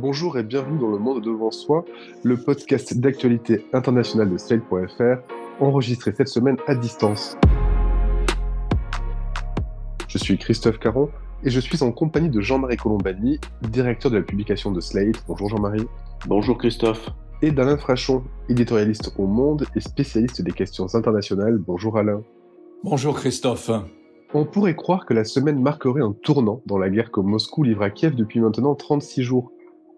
Bonjour et bienvenue dans Le Monde devant soi, le podcast d'actualité internationale de Slate.fr, enregistré cette semaine à distance. Je suis Christophe Caron et je suis en compagnie de Jean-Marie Colombani, directeur de la publication de Slate. Bonjour Jean-Marie. Bonjour Christophe. Et d'Alain Frachon, éditorialiste au Monde et spécialiste des questions internationales. Bonjour Alain. Bonjour Christophe. On pourrait croire que la semaine marquerait un tournant dans la guerre que Moscou livre à Kiev depuis maintenant 36 jours.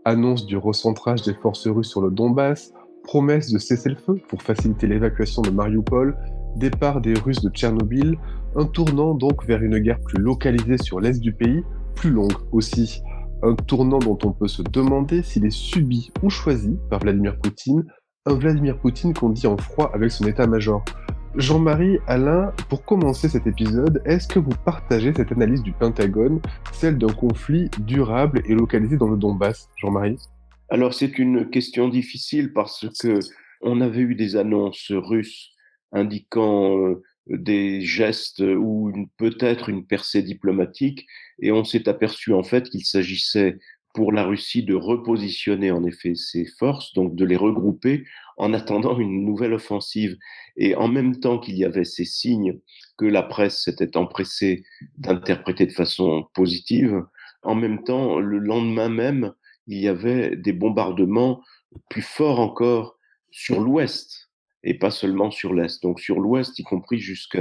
Annonce du recentrage des forces russes sur le Donbass, promesse de cessez-le-feu pour faciliter l'évacuation de Mariupol, départ des Russes de Tchernobyl, un tournant donc vers une guerre plus localisée sur l'est du pays, plus longue aussi. Un tournant dont on peut se demander s'il est subi ou choisi par Vladimir Poutine, un Vladimir Poutine qu'on dit en froid avec son état-major. Jean-Marie, Alain, pour commencer cet épisode, est-ce que vous partagez cette analyse du Pentagone, celle d'un conflit durable et localisé dans le Donbass, Jean-Marie? Alors c'est une question difficile parce que on avait eu des annonces russes indiquant des gestes ou peut-être une percée diplomatique, et on s'est aperçu en fait qu'il s'agissait pour la Russie de repositionner en effet ses forces, donc de les regrouper en attendant une nouvelle offensive. Et en même temps qu'il y avait ces signes que la presse s'était empressée d'interpréter de façon positive, en même temps, le lendemain même, il y avait des bombardements plus forts encore sur l'ouest et pas seulement sur l'est. Donc sur l'ouest, y compris jusque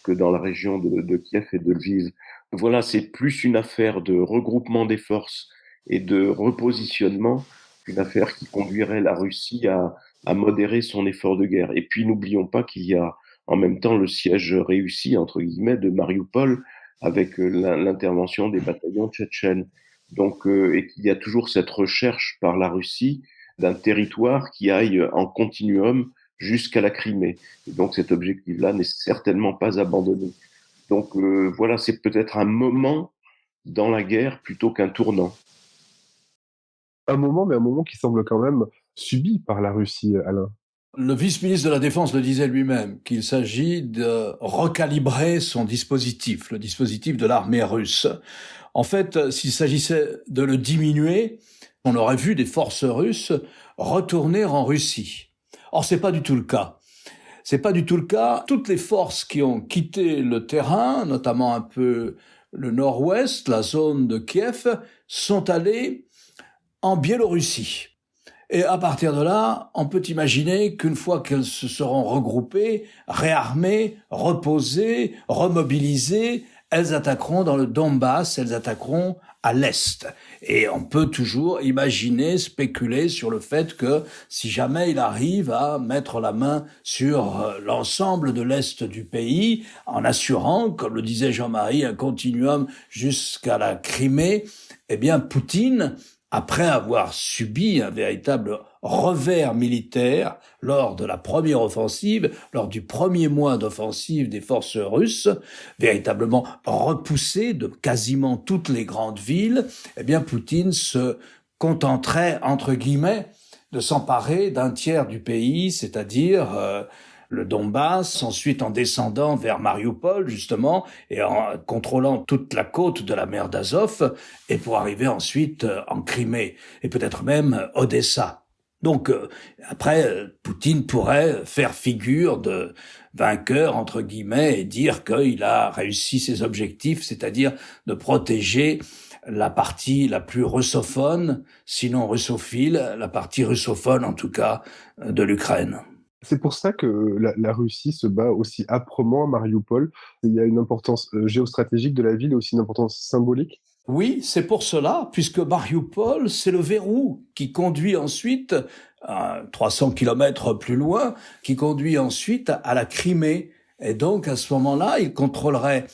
dans la région de Kiev et de Lviv. Voilà, c'est plus une affaire de regroupement des forces et de repositionnement qu'une affaire qui conduirait la Russie à modérer son effort de guerre. Et puis n'oublions pas qu'il y a en même temps le siège réussi, entre guillemets, de Mariupol, avec l'intervention des bataillons tchétchènes. Donc, et qu'il y a toujours cette recherche par la Russie d'un territoire qui aille en continuum jusqu'à la Crimée. Et donc cet objectif-là n'est certainement pas abandonné. Donc voilà, c'est peut-être un moment dans la guerre plutôt qu'un tournant. Un moment, mais un moment qui semble quand même subi par la Russie, Alain. Le vice-ministre de la Défense le disait lui-même, qu'il s'agit de recalibrer son dispositif, le dispositif de l'armée russe. En fait, s'il s'agissait de le diminuer, on aurait vu des forces russes retourner en Russie. Or, c'est pas du tout le cas. C'est pas du tout le cas. Toutes les forces qui ont quitté le terrain, notamment un peu le nord-ouest, la zone de Kiev, sont allées en Biélorussie. Et à partir de là, on peut imaginer qu'une fois qu'elles se seront regroupées, réarmées, reposées, remobilisées, elles attaqueront dans le Donbass, elles attaqueront à l'Est. Et on peut toujours imaginer, spéculer sur le fait que si jamais il arrive à mettre la main sur l'ensemble de l'Est du pays, en assurant, comme le disait Jean-Marie, un continuum jusqu'à la Crimée, eh bien Poutine, après avoir subi un véritable revers militaire lors de la première offensive, lors du premier mois d'offensive des forces russes, véritablement repoussé de quasiment toutes les grandes villes, eh bien Poutine se contenterait, entre guillemets, de s'emparer d'un tiers du pays, c'est-à-dire le Donbass, ensuite en descendant vers Mariupol, justement, et en contrôlant toute la côte de la mer d'Azov, et pour arriver ensuite en Crimée, et peut-être même Odessa. Donc, après, Poutine pourrait faire figure de vainqueur, entre guillemets, et dire qu'il a réussi ses objectifs, c'est-à-dire de protéger la partie la plus russophone, sinon russophile, la partie russophone, en tout cas, de l'Ukraine. C'est pour ça que la Russie se bat aussi âprement à Mariupol. Il y a une importance géostratégique de la ville et aussi une importance symbolique. Oui, c'est pour cela, puisque Mariupol, c'est le verrou qui conduit ensuite, 300 kilomètres plus loin, qui conduit ensuite à la Crimée. Et donc, à ce moment-là, il contrôlerait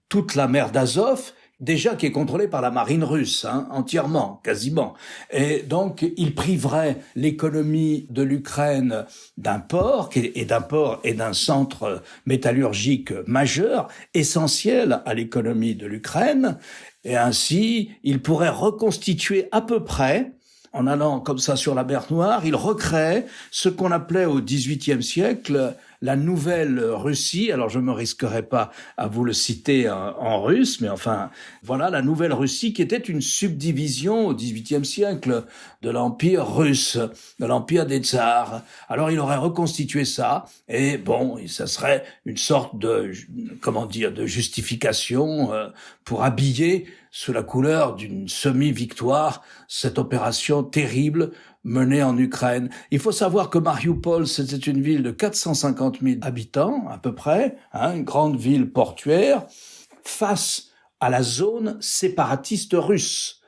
toute la mer d'Azov, déjà qui est contrôlée par la marine russe, entièrement, quasiment. Et donc, il priverait l'économie de l'Ukraine d'un port, et d'un centre métallurgique majeur, essentiel à l'économie de l'Ukraine. Et ainsi, il pourrait reconstituer à peu près, en allant comme ça sur la mer Noire, il recrée ce qu'on appelait au XVIIIe siècle la nouvelle Russie. Alors je me risquerai pas à vous le citer en russe, mais enfin voilà la nouvelle Russie qui était une subdivision au XVIIIe siècle de l'Empire russe, de l'Empire des tsars. Alors il aurait reconstitué ça et bon, ça serait une sorte de de justification pour habiller sous la couleur d'une semi-victoire cette opération terrible menée en Ukraine. Il faut savoir que Mariupol, c'était une ville de 450 000 habitants, à peu près, une grande ville portuaire, face à la zone séparatiste russe.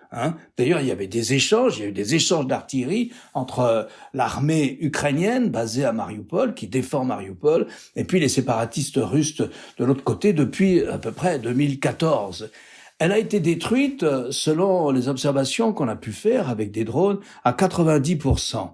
D'ailleurs, il y a eu des échanges d'artillerie entre l'armée ukrainienne basée à Mariupol, qui défend Mariupol, et puis les séparatistes russes de l'autre côté depuis à peu près 2014. Elle a été détruite, selon les observations qu'on a pu faire avec des drones, à 90%.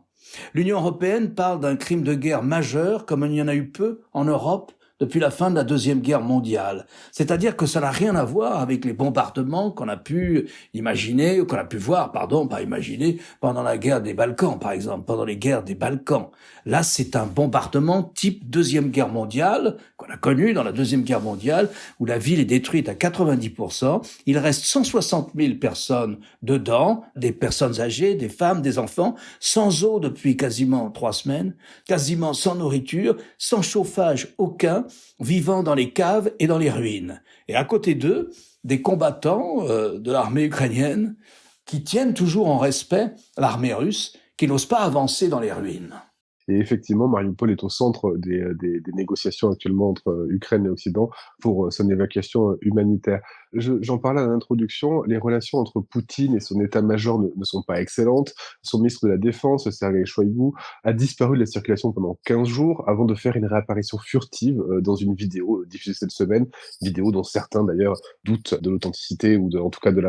L'Union européenne parle d'un crime de guerre majeur comme il y en a eu peu en Europe depuis la fin de la Deuxième Guerre mondiale. C'est-à-dire que ça n'a rien à voir avec les bombardements qu'on a pu imaginer, ou qu'on a pu voir, pas imaginer, pendant la guerre des Balkans, par exemple, pendant les guerres des Balkans. Là, c'est un bombardement type Deuxième Guerre mondiale, qu'on a connu dans la Deuxième Guerre mondiale, où la ville est détruite à 90%. Il reste 160 000 personnes dedans, des personnes âgées, des femmes, des enfants, sans eau depuis quasiment 3 semaines, quasiment sans nourriture, sans chauffage aucun, vivant dans les caves et dans les ruines. Et à côté d'eux, des combattants de l'armée ukrainienne qui tiennent toujours en respect l'armée russe, qui n'ose pas avancer dans les ruines. Et effectivement, Mariupol est au centre des négociations actuellement entre Ukraine et Occident pour son évacuation humanitaire. J'en parlais à l'introduction, les relations entre Poutine et son état-major ne sont pas excellentes. Son ministre de la Défense, Sergueï Shoïgu, a disparu de la circulation pendant 15 jours avant de faire une réapparition furtive dans une vidéo diffusée cette semaine, vidéo dont certains d'ailleurs doutent de l'authenticité ou en tout cas de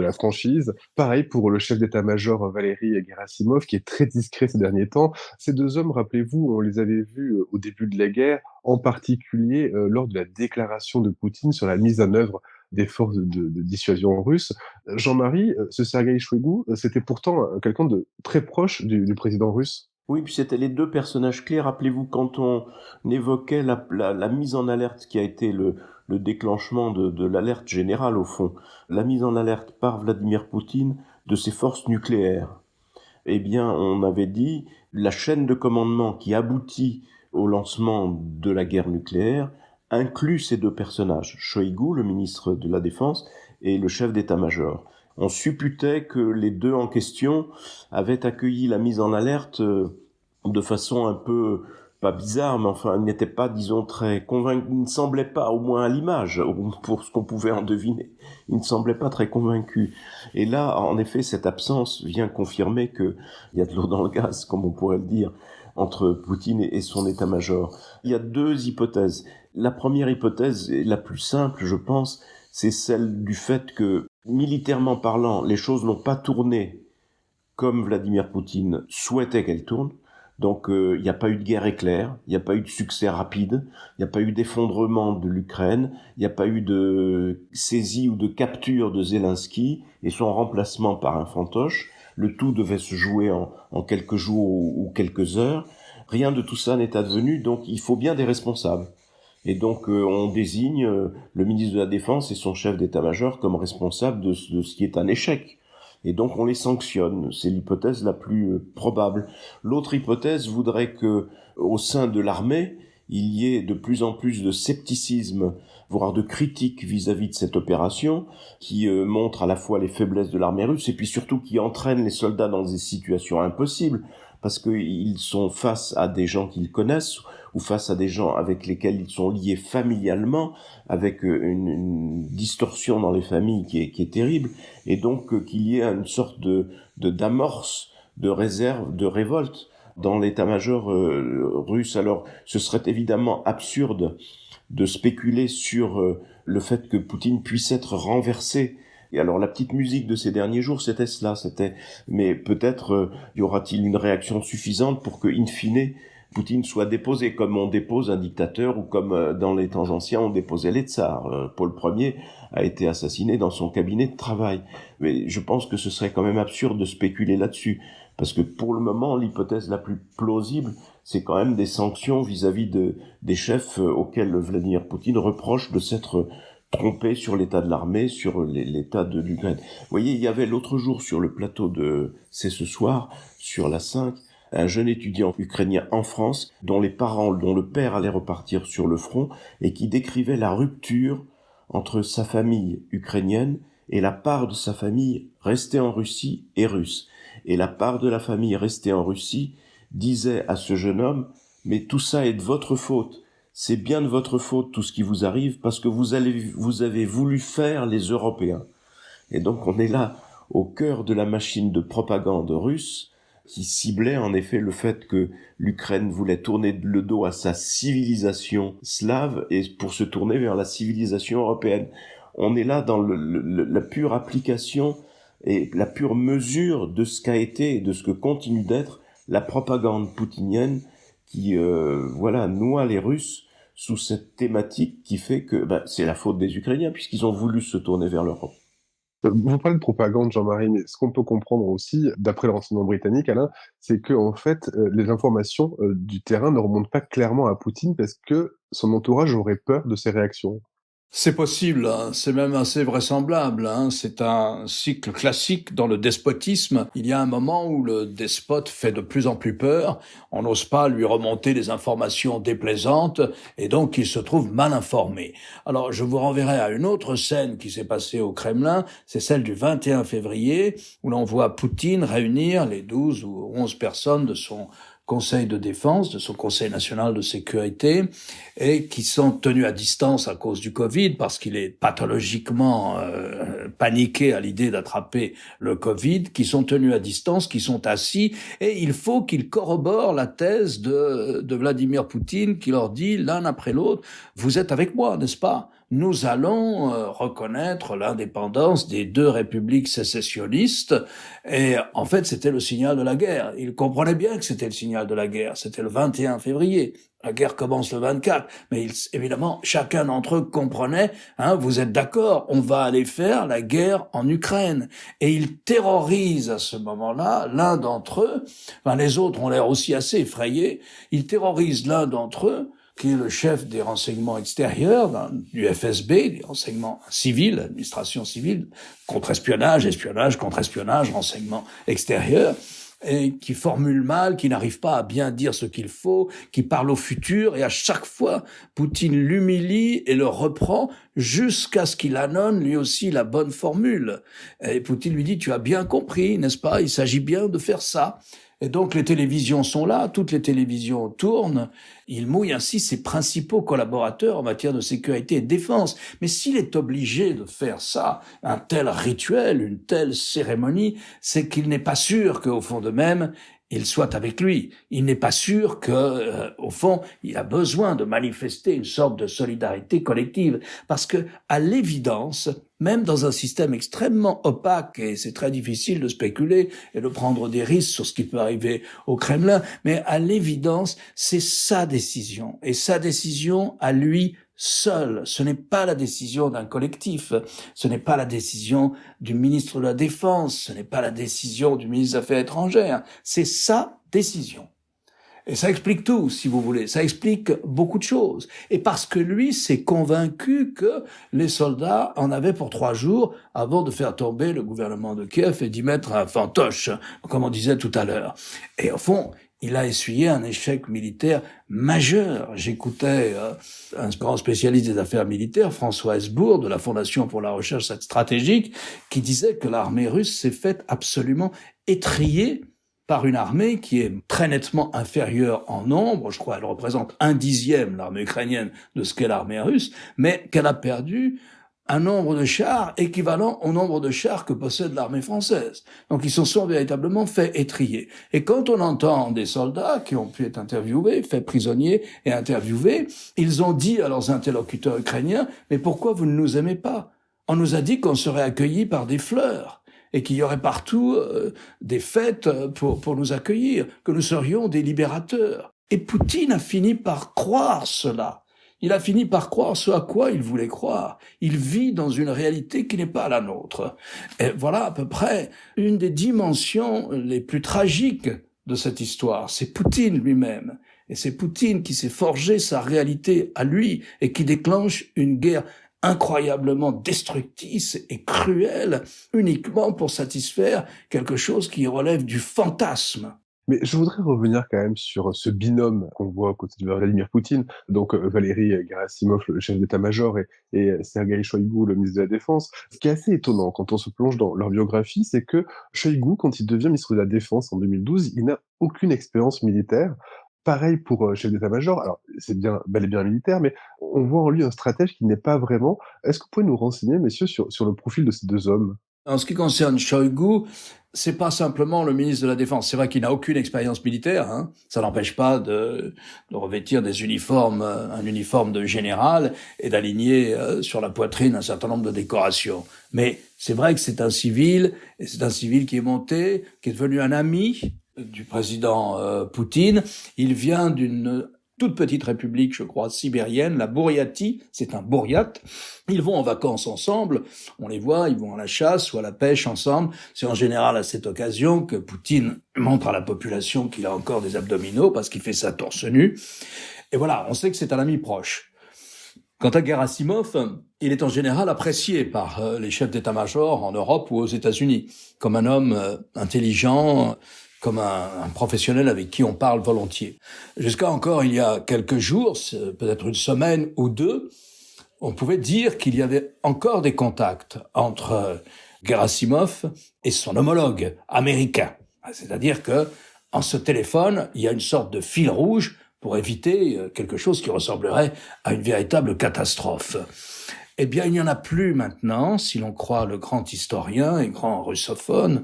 la franchise. Pareil pour le chef d'état-major Valery Gerasimov, qui est très discret ces derniers temps. Ces deux hommes, rappelez-vous, on les avait vus au début de la guerre, en particulier lors de la déclaration de Poutine sur la mise en œuvre des forces de dissuasion russes. Jean-Marie, ce Sergueï Shoïgu, c'était pourtant quelqu'un de très proche du président russe. Oui, puis c'était les deux personnages clés. Rappelez-vous, quand on évoquait la mise en alerte qui a été le déclenchement de l'alerte générale, au fond, la mise en alerte par Vladimir Poutine de ses forces nucléaires. Eh bien, on avait dit, la chaîne de commandement qui aboutit au lancement de la guerre nucléaire inclut ces deux personnages, Shoïgu, le ministre de la Défense, et le chef d'état-major. On supputait que les deux en question avaient accueilli la mise en alerte de façon un peu, pas bizarre, mais enfin, ils n'étaient pas, disons, très convaincus. Ils ne semblaient pas, au moins à l'image, pour ce qu'on pouvait en deviner, ils ne semblaient pas très convaincus. Et là, en effet, cette absence vient confirmer qu'il y a de l'eau dans le gaz, comme on pourrait le dire, entre Poutine et son état-major. Il y a deux hypothèses. La première hypothèse, et la plus simple, je pense, c'est celle du fait que, militairement parlant, les choses n'ont pas tourné comme Vladimir Poutine souhaitait qu'elles tournent. Donc il n'y a pas eu de guerre éclair, il n'y a pas eu de succès rapide, il n'y a pas eu d'effondrement de l'Ukraine, il n'y a pas eu de saisie ou de capture de Zelensky et son remplacement par un fantoche. Le tout devait se jouer en quelques jours ou quelques heures. Rien de tout ça n'est advenu, donc il faut bien des responsables. Et donc on désigne le ministre de la Défense et son chef d'état-major comme responsables de ce qui est un échec. Et donc on les sanctionne. C'est l'hypothèse la plus probable. L'autre hypothèse voudrait que, au sein de l'armée, il y ait de plus en plus de scepticisme, voire de critique vis-à-vis de cette opération, qui montre à la fois les faiblesses de l'armée russe et puis surtout qui entraîne les soldats dans des situations impossibles, parce qu'ils sont face à des gens qu'ils connaissent ou face à des gens avec lesquels ils sont liés familialement, avec une distorsion dans les familles qui est terrible, et donc qu'il y ait une sorte d'amorce, de réserve, de révolte dans l'état-major russe. Alors, ce serait évidemment absurde de spéculer sur le fait que Poutine puisse être renversé. Et alors, la petite musique de ces derniers jours, c'était cela, mais peut-être y aura-t-il une réaction suffisante pour que, in fine, Poutine soit déposé, comme on dépose un dictateur ou comme dans les temps anciens on déposait les tsars. Paul Ier a été assassiné dans son cabinet de travail. Mais je pense que ce serait quand même absurde de spéculer là-dessus, parce que pour le moment, l'hypothèse la plus plausible, c'est quand même des sanctions vis-à-vis des chefs auxquels Vladimir Poutine reproche de s'être trompé sur l'état de l'armée, sur l'état de l'Ukraine. Vous voyez, il y avait l'autre jour sur le plateau de C'est ce soir, sur la 5, un jeune étudiant ukrainien en France, dont le père allait repartir sur le front, et qui décrivait la rupture entre sa famille ukrainienne et la part de sa famille restée en Russie et russe. Et la part de la famille restée en Russie disait à ce jeune homme, mais tout ça est de votre faute. C'est bien de votre faute tout ce qui vous arrive parce que vous avez voulu faire les Européens. Et donc on est là au cœur de la machine de propagande russe qui ciblait en effet le fait que l'Ukraine voulait tourner le dos à sa civilisation slave et pour se tourner vers la civilisation européenne. On est là dans la pure application et la pure mesure de ce qu'a été et de ce que continue d'être la propagande poutinienne qui noie les Russes sous cette thématique qui fait que c'est la faute des Ukrainiens puisqu'ils ont voulu se tourner vers l'Europe. Vous parlez de propagande, Jean-Marie, mais ce qu'on peut comprendre aussi, d'après le renseignement britannique, Alain, c'est que en fait, les informations du terrain ne remontent pas clairement à Poutine parce que son entourage aurait peur de ses réactions. C'est possible, hein, c'est même assez vraisemblable. Hein. C'est un cycle classique dans le despotisme. Il y a un moment où le despote fait de plus en plus peur, on n'ose pas lui remonter des informations déplaisantes, et donc il se trouve mal informé. Alors je vous renverrai à une autre scène qui s'est passée au Kremlin, c'est celle du 21 février, où l'on voit Poutine réunir les 12 ou 11 personnes de son Conseil de défense, de son Conseil national de sécurité, et qui sont tenus à distance à cause du Covid, parce qu'il est pathologiquement paniqué à l'idée d'attraper le Covid, qui sont tenus à distance, qui sont assis, et il faut qu'ils corroborent la thèse de Vladimir Poutine, qui leur dit l'un après l'autre, vous êtes avec moi, n'est-ce pas ? Nous allons reconnaître l'indépendance des deux républiques sécessionnistes. Et en fait, c'était le signal de la guerre. Ils comprenaient bien que c'était le signal de la guerre. C'était le 21 février. La guerre commence le 24. Mais évidemment, chacun d'entre eux comprenait, vous êtes d'accord, on va aller faire la guerre en Ukraine. Et ils terrorisent à ce moment-là l'un d'entre eux. Les autres ont l'air aussi assez effrayés. Ils terrorisent l'un d'entre eux, qui est le chef des renseignements extérieurs du FSB, des renseignements civils, administration civile, contre-espionnage, espionnage, contre-espionnage, renseignements extérieurs, et qui formule mal, qui n'arrive pas à bien dire ce qu'il faut, qui parle au futur, et à chaque fois, Poutine l'humilie et le reprend jusqu'à ce qu'il annonce lui aussi la bonne formule. Et Poutine lui dit, tu as bien compris, n'est-ce pas? Il s'agit bien de faire ça. Et donc les télévisions sont là, toutes les télévisions tournent. Il mouille ainsi ses principaux collaborateurs en matière de sécurité et de défense. Mais s'il est obligé de faire ça, un tel rituel, une telle cérémonie, c'est qu'il n'est pas sûr qu'au fond d'eux-mêmes, il soit avec lui. Il n'est pas sûr que, au fond, il a besoin de manifester une sorte de solidarité collective. Parce que, à l'évidence, même dans un système extrêmement opaque, et c'est très difficile de spéculer et de prendre des risques sur ce qui peut arriver au Kremlin, mais à l'évidence, c'est sa décision. Et sa décision à lui seul. Ce n'est pas la décision d'un collectif. Ce n'est pas la décision du ministre de la Défense. Ce n'est pas la décision du ministre des Affaires étrangères. C'est sa décision. Et ça explique tout, si vous voulez. Ça explique beaucoup de choses. Et parce que lui s'est convaincu que les soldats en avaient pour 3 jours avant de faire tomber le gouvernement de Kiev et d'y mettre un fantoche, comme on disait tout à l'heure. Et au fond, il a essuyé un échec militaire majeur. J'écoutais un grand spécialiste des affaires militaires, François Hesbourg, de la Fondation pour la recherche stratégique, qui disait que l'armée russe s'est faite absolument étriller par une armée qui est très nettement inférieure en nombre. Je crois qu'elle représente 1/10, l'armée ukrainienne, de ce qu'est l'armée russe, mais qu'elle a perdu un nombre de chars équivalent au nombre de chars que possède l'armée française. Donc ils se sont véritablement fait étriller. Et quand on entend des soldats qui ont pu être interviewés, faits prisonniers et interviewés, ils ont dit à leurs interlocuteurs ukrainiens « Mais pourquoi vous ne nous aimez pas ? On nous a dit qu'on serait accueillis par des fleurs et qu'il y aurait partout des fêtes pour nous accueillir, que nous serions des libérateurs. » Et Poutine a fini par croire cela. Il a fini par croire ce à quoi il voulait croire. Il vit dans une réalité qui n'est pas la nôtre. Et voilà à peu près une des dimensions les plus tragiques de cette histoire. C'est Poutine lui-même Et c'est Poutine qui s'est forgé sa réalité à lui et qui déclenche une guerre incroyablement destructrice et cruelle uniquement pour satisfaire quelque chose qui relève du fantasme. Mais je voudrais revenir quand même sur ce binôme qu'on voit aux côtés de Vladimir Poutine, donc Valéry Gerasimov, le chef d'état-major, et Sergueï Shoïgu, le ministre de la Défense. Ce qui est assez étonnant quand on se plonge dans leur biographie, c'est que Shoïgu, quand il devient ministre de la Défense en 2012, il n'a aucune expérience militaire. Pareil pour chef d'état-major. Alors, c'est bien, bel et bien militaire, mais on voit en lui un stratège qui n'est pas vraiment. Est-ce que vous pouvez nous renseigner, messieurs, sur le profil de ces deux hommes? En ce qui concerne Shoïgu, c'est pas simplement le ministre de la Défense. C'est vrai qu'il n'a aucune expérience militaire, hein. Ça n'empêche pas de revêtir des uniformes, un uniforme de général et d'aligner sur la poitrine un certain nombre de décorations. Mais c'est vrai que c'est un civil, et c'est un civil qui est monté, qui est devenu un ami du président Poutine. Il vient d'une toute petite république, je crois, sibérienne, la Bouriatie, c'est un Bouriate. Ils vont en vacances ensemble, on les voit, ils vont à la chasse ou à la pêche ensemble. C'est en général à cette occasion que Poutine montre à la population qu'il a encore des abdominaux parce qu'il fait ça torse nu. Et voilà, on sait que c'est un ami proche. Quant à Gerasimov, il est en général apprécié par les chefs d'état-major en Europe ou aux États-Unis comme un homme intelligent, comme un professionnel avec qui on parle volontiers. Jusqu'à encore il y a quelques jours, peut-être une semaine ou deux, on pouvait dire qu'il y avait encore des contacts entre Gerasimov et son homologue américain. C'est-à-dire que en ce téléphone, il y a une sorte de fil rouge pour éviter quelque chose qui ressemblerait à une véritable catastrophe. Eh bien, il n'y en a plus maintenant, si l'on croit le grand historien et grand russophone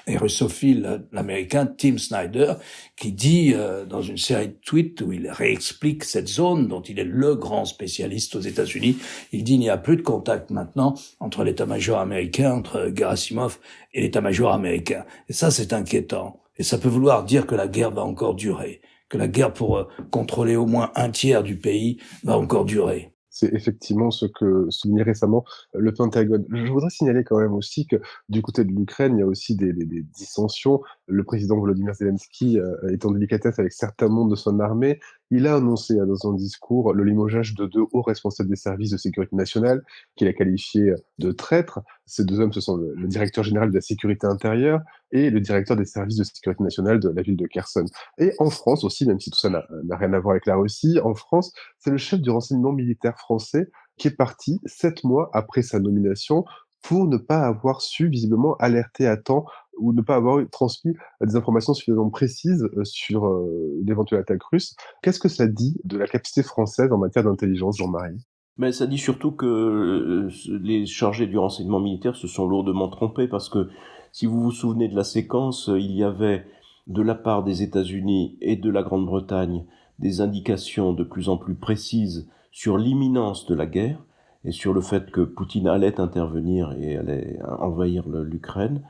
et russophile américain Tim Snyder, qui dit dans une série de tweets où il réexplique cette zone dont il est le grand spécialiste aux États-Unis, il dit il n'y a plus de contact maintenant entre l'état-major américain, entre Gerasimov et l'état-major américain. Et ça, c'est inquiétant. Et ça peut vouloir dire que la guerre va encore durer, que la guerre pour contrôler au moins un tiers du pays va encore durer. C'est effectivement ce que soulignait récemment le Pentagone. Je voudrais signaler quand même aussi que du côté de l'Ukraine, il y a aussi des dissensions. Le président Volodymyr Zelensky est en délicatesse avec certains membres de son armée. Il a annoncé dans un discours le limogeage de 2 hauts responsables des services de sécurité nationale, qu'il a qualifiés de traîtres. Ces 2 hommes, ce sont le directeur général de la sécurité intérieure et le directeur des services de sécurité nationale de la ville de Kherson. Et en France aussi, même si tout ça n'a rien à voir avec la Russie, en France, c'est le chef du renseignement militaire français qui est parti 7 mois après sa nomination pour ne pas avoir su visiblement alerter à temps ou ne pas avoir transmis des informations suffisamment précises sur l'éventuelle attaque russe. Qu'est-ce que ça dit de la capacité française en matière d'intelligence, Jean-Marie? Mais ça dit surtout que les chargés du renseignement militaire se sont lourdement trompés parce que si vous vous souvenez de la séquence, il y avait de la part des États-Unis et de la Grande-Bretagne des indications de plus en plus précises sur l'imminence de la guerre et sur le fait que Poutine allait intervenir et allait envahir l'Ukraine,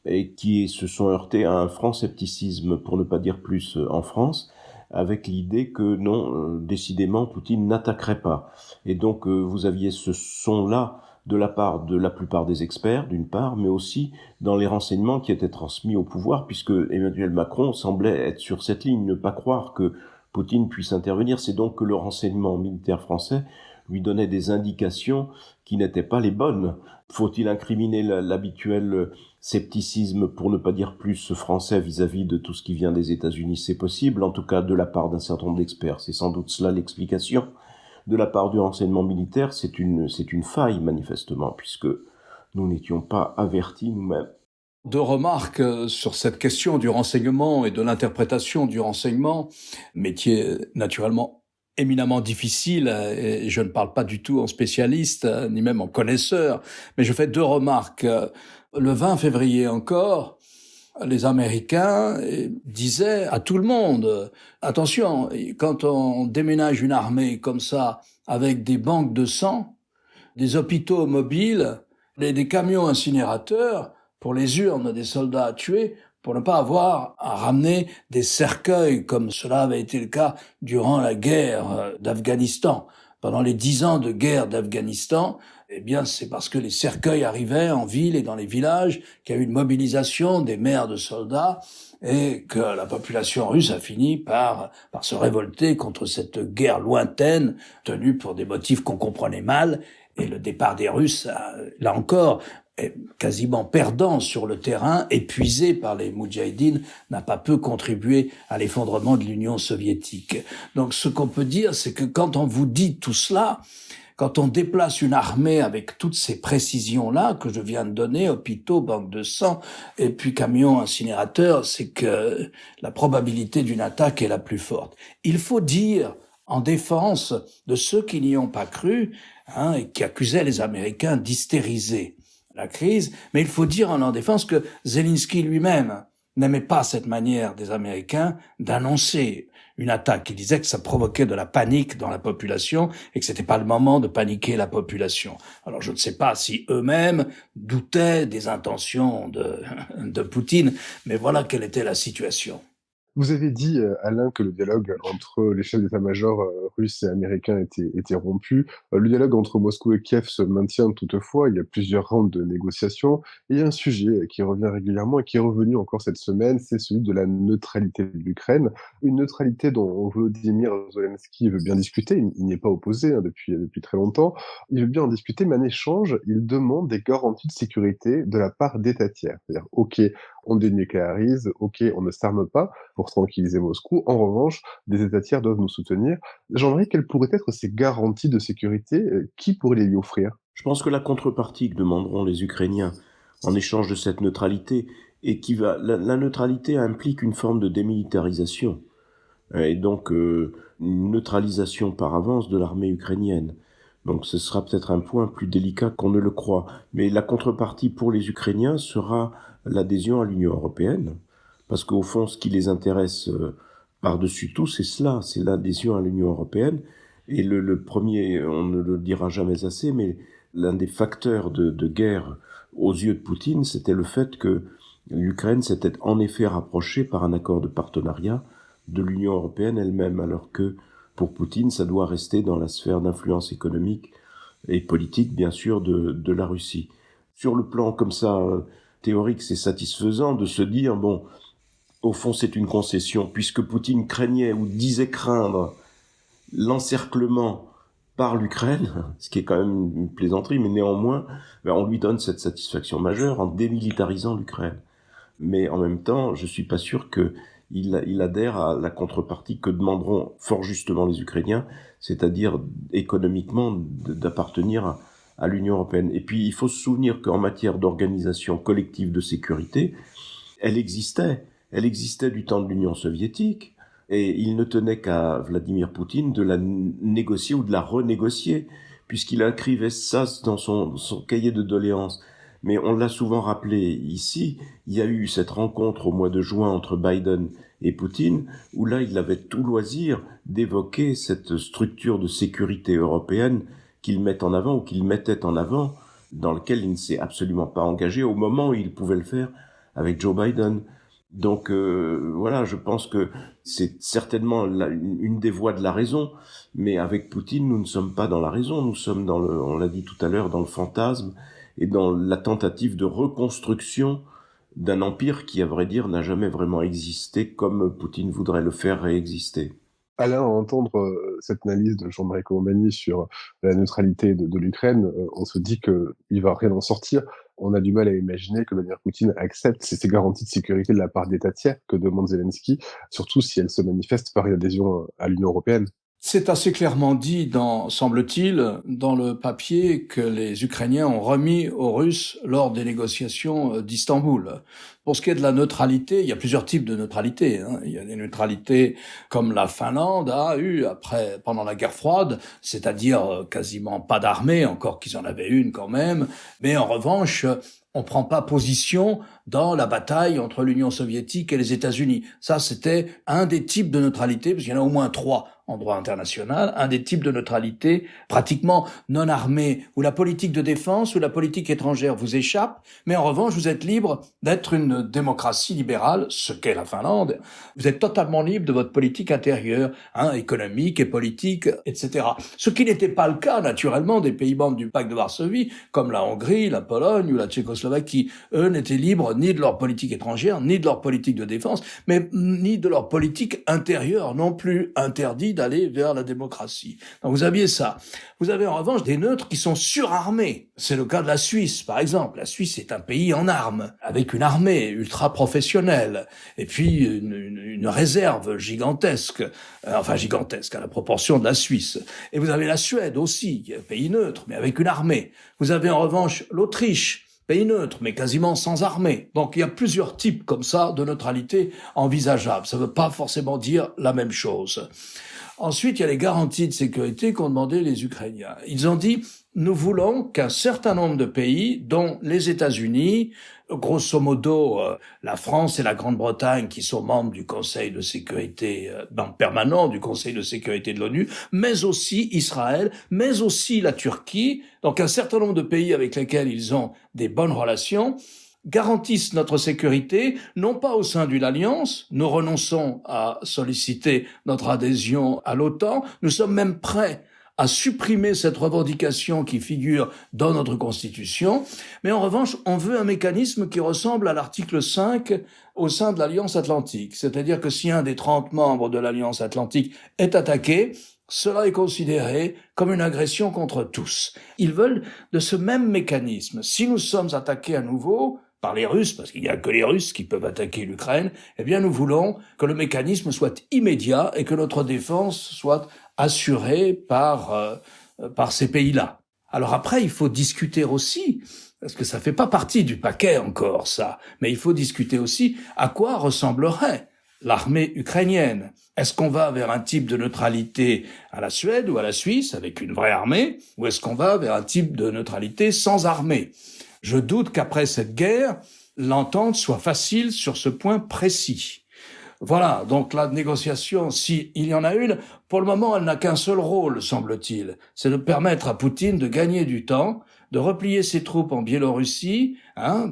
et qui se sont heurtés à un franc scepticisme, pour ne pas dire plus, en France, avec l'idée que non, décidément, Poutine n'attaquerait pas. Et donc, vous aviez ce son-là de la part de la plupart des experts, d'une part, mais aussi dans les renseignements qui étaient transmis au pouvoir, puisque Emmanuel Macron semblait être sur cette ligne, ne pas croire que Poutine puisse intervenir. C'est donc que le renseignement militaire français lui donnait des indications qui n'étaient pas les bonnes. Faut-il incriminer l'habituel scepticisme, pour ne pas dire plus, français vis-à-vis de tout ce qui vient des États-Unis? C'est possible, en tout cas de la part d'un certain nombre d'experts. C'est sans doute cela l'explication. De la part du renseignement militaire, c'est une faille, manifestement, puisque nous n'étions pas avertis nous-mêmes. 2 remarques sur cette question du renseignement et de l'interprétation du renseignement, métier naturellement éminemment difficile, et je ne parle pas du tout en spécialiste, ni même en connaisseur, mais je fais 2 remarques. Le 20 février encore, les Américains disaient à tout le monde, attention, quand on déménage une armée comme ça, avec des banques de sang, des hôpitaux mobiles, des camions incinérateurs, pour les urnes des soldats tués, pour ne pas avoir à ramener des cercueils comme cela avait été le cas durant la guerre d'Afghanistan. Pendant les 10 ans de guerre d'Afghanistan, Eh bien, c'est parce que les cercueils arrivaient en ville et dans les villages, qu'il y a eu une mobilisation des mères de soldats et que la population russe a fini par se révolter contre cette guerre lointaine tenue pour des motifs qu'on comprenait mal. Et le départ des Russes, là encore, est quasiment perdant sur le terrain, épuisé par les Moudjahidines, n'a pas peu contribué à l'effondrement de l'Union soviétique. Donc ce qu'on peut dire, c'est que quand on vous dit tout cela, quand on déplace une armée avec toutes ces précisions-là que je viens de donner, hôpitaux, banques de sang, et puis camions incinérateurs, c'est que la probabilité d'une attaque est la plus forte. Il faut dire, en défense de ceux qui n'y ont pas cru, et qui accusaient les Américains d'hystériser la crise, mais il faut dire en leur défense que Zelensky lui-même n'aimait pas cette manière des Américains d'annoncer une attaque. Il disait que ça provoquait de la panique dans la population et que c'était pas le moment de paniquer la population. Alors je ne sais pas si eux-mêmes doutaient des intentions de Poutine, mais voilà quelle était la situation. Vous avez dit, Alain, que le dialogue entre les chefs d'état-major russes et américains était rompu. Le dialogue entre Moscou et Kiev se maintient toutefois. Il y a plusieurs rounds de négociations. Et il y a un sujet qui revient régulièrement et qui est revenu encore cette semaine, c'est celui de la neutralité de l'Ukraine. Une neutralité dont Volodymyr Zelensky veut bien discuter. Il n'y est pas opposé depuis très longtemps. Il veut bien en discuter, mais en échange, il demande des garanties de sécurité de la part d'États tiers. C'est-à-dire, OK, on dénucléarise, OK, on ne s'arme pas pour tranquilliser Moscou. En revanche, des États tiers doivent nous soutenir. Jean-Marie, quelles pourraient être ces garanties de sécurité? Qui pourrait les lui offrir? Je pense que la contrepartie que demanderont les Ukrainiens en échange de cette neutralité, la neutralité implique une forme de démilitarisation, et donc une neutralisation par avance de l'armée ukrainienne. Donc ce sera peut-être un point plus délicat qu'on ne le croit. Mais la contrepartie pour les Ukrainiens sera l'adhésion à l'Union européenne, parce qu'au fond, ce qui les intéresse par-dessus tout, c'est cela, c'est l'adhésion à l'Union européenne. Et le premier, on ne le dira jamais assez, mais l'un des facteurs de guerre aux yeux de Poutine, c'était le fait que l'Ukraine s'était en effet rapprochée par un accord de partenariat de l'Union européenne elle-même, alors que pour Poutine, ça doit rester dans la sphère d'influence économique et politique, bien sûr, de la Russie. Sur le plan comme ça théorique, c'est satisfaisant de se dire, bon, au fond, c'est une concession, puisque Poutine craignait ou disait craindre l'encerclement par l'Ukraine, ce qui est quand même une plaisanterie, mais néanmoins, on lui donne cette satisfaction majeure en démilitarisant l'Ukraine. Mais en même temps, je suis pas sûr qu'il adhère à la contrepartie que demanderont fort justement les Ukrainiens, c'est-à-dire économiquement d'appartenir à l'Union européenne. Et puis, il faut se souvenir qu'en matière d'organisation collective de sécurité, elle existait du temps de l'Union soviétique, et il ne tenait qu'à Vladimir Poutine de la négocier ou de la renégocier, puisqu'il écrivait ça dans son cahier de doléances. Mais on l'a souvent rappelé ici, il y a eu cette rencontre au mois de juin entre Biden et Poutine, où là il avait tout loisir d'évoquer cette structure de sécurité européenne qu'il met en avant, ou qu'il mettait en avant, dans lequel il ne s'est absolument pas engagé au moment où il pouvait le faire avec Joe Biden. Donc voilà, je pense que c'est certainement une des voies de la raison, mais avec Poutine, nous ne sommes pas dans la raison, nous sommes on l'a dit tout à l'heure, dans le fantasme et dans la tentative de reconstruction d'un empire qui, à vrai dire, n'a jamais vraiment existé comme Poutine voudrait le faire réexister. Alain, à entendre cette analyse de Jean-Marie Colombani sur la neutralité de l'Ukraine, on se dit qu'il va rien en sortir. On a du mal à imaginer que Vladimir Poutine accepte ces garanties de sécurité de la part d'États tiers que demande Zelensky, surtout si elles se manifestent par une adhésion à l'Union européenne. C'est assez clairement dit, semble-t-il, dans le papier que les Ukrainiens ont remis aux Russes lors des négociations d'Istanbul. Pour ce qui est de la neutralité, il y a plusieurs types de neutralité. Il y a des neutralités comme la Finlande a eu pendant la guerre froide, c'est-à-dire quasiment pas d'armée, encore qu'ils en avaient une quand même. Mais en revanche, on prend pas position dans la bataille entre l'Union soviétique et les États-Unis. Ça, c'était un des types de neutralité, parce qu'il y en a au moins 3. en droit international, un des types de neutralité pratiquement non armée, où la politique de défense ou la politique étrangère vous échappe, mais en revanche, vous êtes libre d'être une démocratie libérale, ce qu'est la Finlande. Vous êtes totalement libre de votre politique intérieure, économique et politique, etc. Ce qui n'était pas le cas, naturellement, des pays membres du pacte de Varsovie, comme la Hongrie, la Pologne ou la Tchécoslovaquie. Eux n'étaient libres ni de leur politique étrangère, ni de leur politique de défense, mais ni de leur politique intérieure, non plus interdit d'aller vers la démocratie. Donc vous aviez ça. Vous avez en revanche des neutres qui sont surarmés. C'est le cas de la Suisse, par exemple. La Suisse est un pays en armes, avec une armée ultra professionnelle, et puis une réserve gigantesque, gigantesque à la proportion de la Suisse. Et vous avez la Suède aussi, qui est un pays neutre, mais avec une armée. Vous avez en revanche l'Autriche, pays neutre, mais quasiment sans armée. Donc il y a plusieurs types comme ça de neutralité envisageables. Ça ne veut pas forcément dire la même chose. Ensuite, il y a les garanties de sécurité qu'ont demandé les Ukrainiens. Ils ont dit, nous voulons qu'un certain nombre de pays, dont les États-Unis, grosso modo la France et la Grande-Bretagne, qui sont membres du Conseil de sécurité permanent, du Conseil de sécurité de l'ONU, mais aussi Israël, mais aussi la Turquie, donc un certain nombre de pays avec lesquels ils ont des bonnes relations, garantissent notre sécurité, non pas au sein d'une alliance, nous renonçons à solliciter notre adhésion à l'OTAN, nous sommes même prêts à supprimer cette revendication qui figure dans notre Constitution, mais en revanche, on veut un mécanisme qui ressemble à l'article 5 au sein de l'Alliance Atlantique, c'est-à-dire que si un des 30 membres de l'Alliance Atlantique est attaqué, cela est considéré comme une agression contre tous. Ils veulent de ce même mécanisme. Si nous sommes attaqués à nouveau par les Russes, parce qu'il n'y a que les Russes qui peuvent attaquer l'Ukraine, eh bien nous voulons que le mécanisme soit immédiat et que notre défense soit assurée par ces pays-là. Alors après, il faut discuter aussi, parce que ça fait pas partie du paquet encore ça, mais il faut discuter aussi à quoi ressemblerait l'armée ukrainienne. Est-ce qu'on va vers un type de neutralité à la Suède ou à la Suisse avec une vraie armée, ou est-ce qu'on va vers un type de neutralité sans armée ? Je doute qu'après cette guerre, l'entente soit facile sur ce point précis. Voilà, donc la négociation, s'il y en a une, pour le moment, elle n'a qu'un seul rôle, semble-t-il. C'est de permettre à Poutine de gagner du temps, de replier ses troupes en Biélorussie,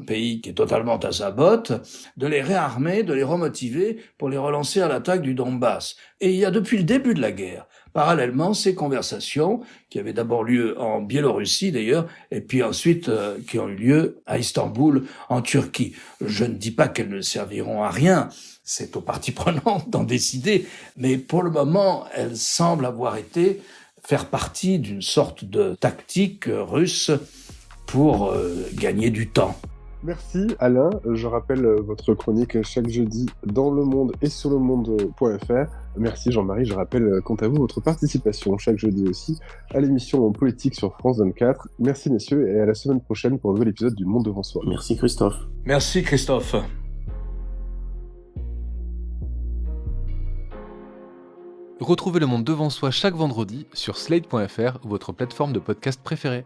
pays qui est totalement à sa botte, de les réarmer, de les remotiver pour les relancer à l'attaque du Donbass. Et il y a depuis le début de la guerre, parallèlement, ces conversations, qui avaient d'abord lieu en Biélorussie d'ailleurs, et puis ensuite qui ont eu lieu à Istanbul, en Turquie. Je ne dis pas qu'elles ne serviront à rien, c'est aux parties prenantes d'en décider, mais pour le moment, elles semblent avoir été faire partie d'une sorte de tactique russe pour gagner du temps. Merci Alain, je rappelle votre chronique chaque jeudi dans Le Monde et sur lemonde.fr. Merci Jean-Marie, je rappelle quant à vous votre participation chaque jeudi aussi à l'émission Politique sur France 24. Merci messieurs et à la semaine prochaine pour un nouvel épisode du Monde devant soi. Merci Christophe. Merci Christophe. Retrouvez Le Monde devant soi chaque vendredi sur slate.fr ou votre plateforme de podcast préférée.